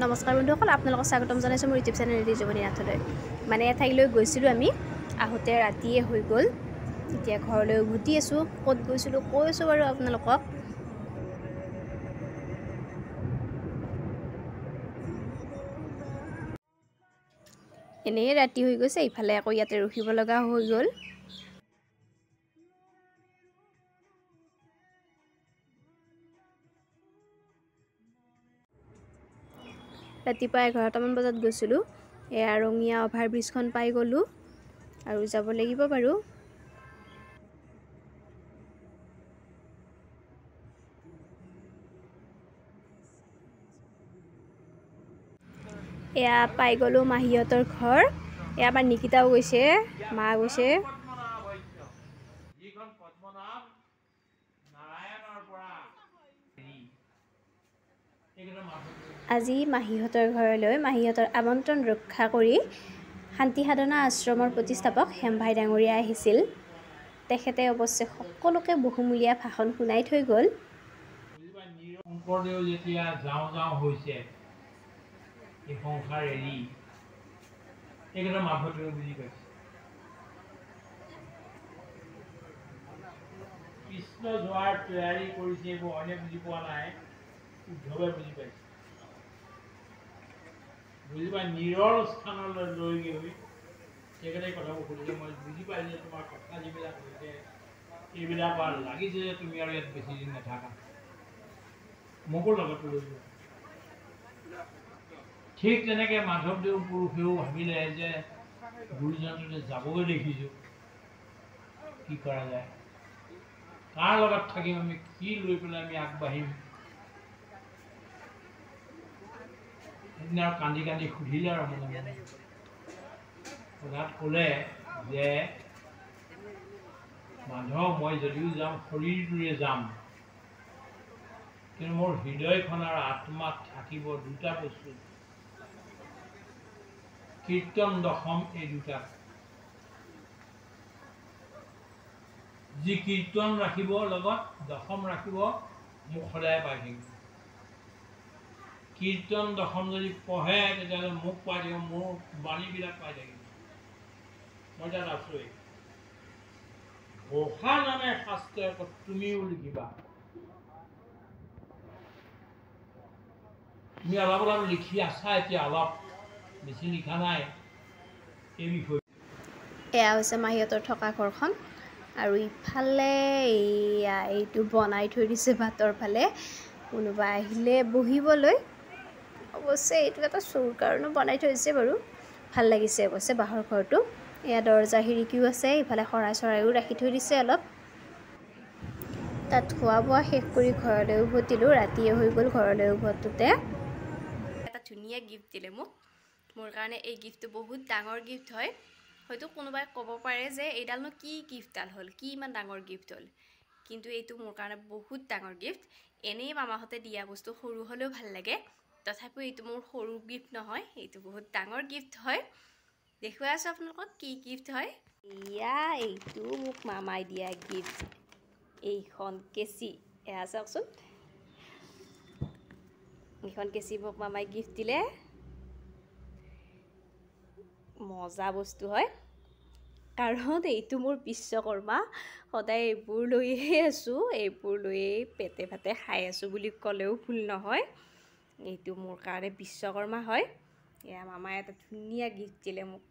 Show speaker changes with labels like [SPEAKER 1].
[SPEAKER 1] নমস্কাৰ বন্ধুসকল, আপোনালোকক স্বাগতম জনাইছোঁ মোৰ ইউটিউব চেনেল ৰিজুমণি নাথলৈ। মানে এঠাইলৈ গৈছিলোঁ আমি, আহোঁতে ৰাতিয়ে হৈ গ'ল। এতিয়া ঘৰলৈ উভতি আছোঁ। ক'ত গৈছিলোঁ কৈছোঁ বাৰু আপোনালোকক। এনেই ৰাতি হৈ গৈছে, ইফালে আকৌ ইয়াতে ৰখিব লগা হৈ গ'ল। ৰাতিপুৱা 11টামান বজাত গৈছিলোঁ। এয়া ৰঙীয়া অভাৰ ব্ৰিজখন পাই গ'লোঁ আৰু যাব লাগিব বাৰু। এয়া পাই গ'লোঁ মাহীহঁতৰ ঘৰ। এয়া আমাৰ নিকিতাও গৈছে, মা গৈছে। আজি মাহীহঁতৰ ঘৰলৈ মাহীহঁতৰ আমন্ত্ৰণ ৰক্ষা কৰি শান্তি সাধনা আশ্ৰমৰ প্ৰতিষ্ঠাপক হেমভাই ডাঙৰীয়া আহিছিল। তেখেতে অৱশ্যে সকলোকে বহুমূলীয়া ভাষণ শুনাই থৈ গ'ল।
[SPEAKER 2] শংকৰদেৱ যেতিয়া যাওঁ যাওঁ হৈছে এই সংসাৰ এৰি, এইকেইটা মাধৱদেৱে বুজি পাইছে। কৃষ্ণ যোৱাৰ তৈয়াৰী কৰিছে, এইবোৰ অইনে বুজি পোৱা নাই, উদ্ধৱে বুজি পাইছে। বুজি পাই নিৰল স্থানলৈ লৈ গৈ সেইকেইটাই কথাবোৰ সুধিছে। মই বুজি পাইছোঁ যে তোমাৰ কথা যিবিলাক হৈছে এইবিলাক লাগিছে যে তুমি আৰু ইয়াত বেছি দিন নাথাকা, মোকো লগত লৈ যোৱা। ঠিক তেনেকৈ মাধৱদেৱ পুৰুষেও ভাবিলে যে গুৰুজনলৈ যাবগৈ দেখিছোঁ, কি কৰা যায়, কাৰ লগত থাকিম, আমি কি লৈ পেলাই আমি আগবাঢ়িম। সেইদিনা আৰু কান্দি কান্দি সুধিলে আৰু মনে মনে। সোধাত ক'লে যে মাধৱ, মই যদিও যাম শৰীৰটোৰে যাম, কিন্তু মোৰ হৃদয়খন আৰু আত্মাত থাকিব দুটা বস্তু, কীৰ্তন দশম। এই দুটা যি কীৰ্তন ৰাখিব লগত দশম ৰাখিব, মোক সদায় পাই থাকিব। কীৰ্তন দশম যদি পঢ়ে তেতিয়াহ'লে মোক পাই থাকিব, মোৰ বাণীবিলাক পাই থাকিব। মই তাত আছোৱেই। ঘোষা নামে শাস্ত্ৰৰ তুমিও লিখিবা। তুমি অলপ অলপ লিখি আছা, এতিয়া অলপ বেছি লিখা নাই এই বিষয়ে।
[SPEAKER 1] এয়া হৈছে মাহীহঁতৰ থকা ঘৰখন আৰু ইফালে এইটো বনাই থৈ দিছে ভাতৰ ফালে, কোনোবা আহিলে বহিবলৈ। অৱশ্যে এইটো এটা চৌৰ কাৰণেও বনাই থৈ দিছে বাৰু, ভাল লাগিছে অৱশ্যে বাঁহৰ ঘৰটো। এয়া দৰ্জা খিৰিকীও আছে, ইফালে শৰাই চৰাইও ৰাখি থৈ দিছে অলপ। তাত খোৱা বোৱা শেষ কৰি ঘৰলৈ উভতিলোঁ। ৰাতিয়ে হৈ গ'ল ঘৰলৈ উভতোতে। এটা ধুনীয়া গিফ্ট দিলে মোক। মোৰ কাৰণে এই গিফ্টটো বহুত ডাঙৰ গিফ্ট হয়। হয়তো কোনোবাই ক'ব পাৰে যে এইডালনো কি গিফ্টডাল হ'ল, কি ইমান ডাঙৰ গিফ্ট হ'ল, কিন্তু এইটো মোৰ কাৰণে বহুত ডাঙৰ গিফ্ট। এনেই মামাহঁতে দিয়া বস্তু সৰু হ'লেও ভাল লাগে, তথাপিও এইটো মোৰ সৰু গিফ্ট নহয়, এইটো বহুত ডাঙৰ গিফ্ট হয়। দেখুৱাই আছোঁ আপোনালোকক কি গিফ্ট হয়। এইটো মোক মামাই দিয়া গিফ্ট, এইখন কেঁচি। এয়া চাওকচোন, এইখন কেঁচি মোক মামাই গিফ্ট দিলে। মজা বস্তু হয়, কাৰণ এইটো মোৰ বিশ্বকৰ্মা। সদায় এইবোৰ লৈয়ে আছোঁ, এইবোৰ লৈয়ে পেটে ভাতে খাই আছোঁ বুলি ক'লেও ভুল নহয়। এইটো মোৰ কাৰণে বিশ্বকৰ্মা হয়। এয়া মামাই এটা ধুনীয়া গিফ্ট দিলে মোক।